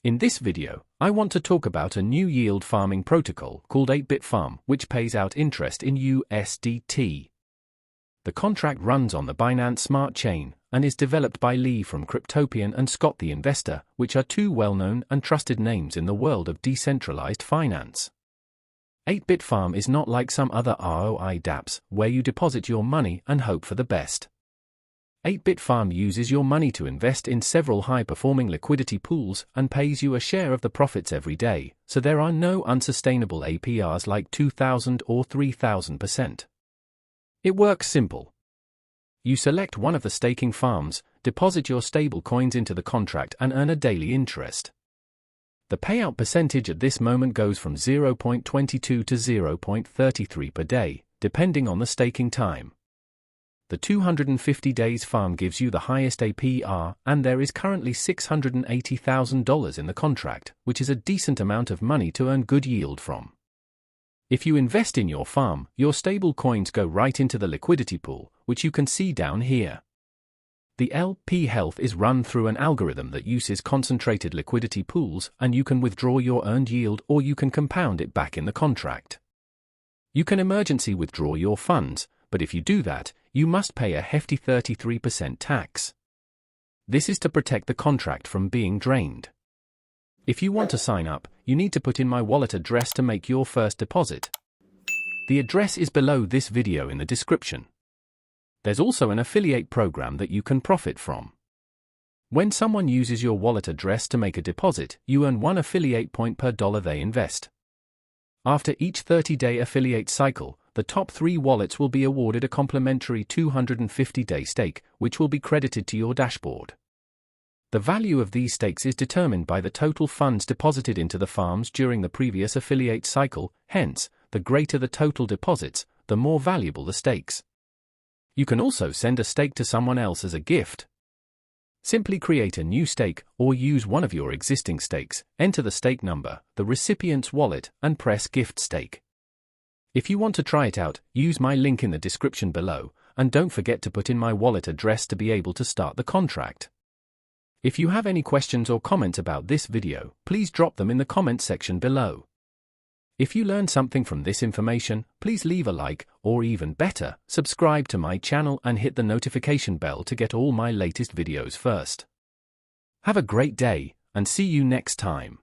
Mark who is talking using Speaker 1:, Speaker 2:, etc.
Speaker 1: In this video, I want to talk about a new yield farming protocol called 8-bit farm, which pays out interest in USDT. The contract runs on the Binance Smart Chain and is developed by Lee from Cryptopian and Scott the Investor, which are two well-known and trusted names in the world of decentralized finance. 8-bit farm is not like some other ROI dApps, where you deposit your money and hope for the best. 8-bit farm uses your money to invest in several high-performing liquidity pools and pays you a share of the profits every day, so there are no unsustainable APRs like 2,000 or 3,000%. It works simple. You select one of the staking farms, deposit your stable coins into the contract and earn a daily interest. The payout percentage at this moment goes from 0.22 to 0.33 per day, depending on the staking time. The 250 days farm gives you the highest APR, and there is currently $680,000 in the contract, which is a decent amount of money to earn good yield from. If you invest in your farm, your stable coins go right into the liquidity pool, which you can see down here. The LP health is run through an algorithm that uses concentrated liquidity pools, and you can withdraw your earned yield or you can compound it back in the contract. You can emergency withdraw your funds, but if you do that, you must pay a hefty 33% tax. This is to protect the contract from being drained. If you want to sign up, you need to put in my wallet address to make your first deposit. The address is below this video in the description. There's also an affiliate program that you can profit from. When someone uses your wallet address to make a deposit, you earn 1 affiliate point per dollar they invest. After each 30-day affiliate cycle, the top 3 wallets will be awarded a complimentary 250-day stake, which will be credited to your dashboard. The value of these stakes is determined by the total funds deposited into the farms during the previous affiliate cycle, hence, the greater the total deposits, the more valuable the stakes. You can also send a stake to someone else as a gift. Simply create a new stake, or use one of your existing stakes, enter the stake number, the recipient's wallet, and press Gift Stake. If you want to try it out, use my link in the description below, and don't forget to put in my wallet address to be able to start the contract. If you have any questions or comments about this video, please drop them in the comment section below. If you learned something from this information, please leave a like, or even better, subscribe to my channel and hit the notification bell to get all my latest videos first. Have a great day, and see you next time.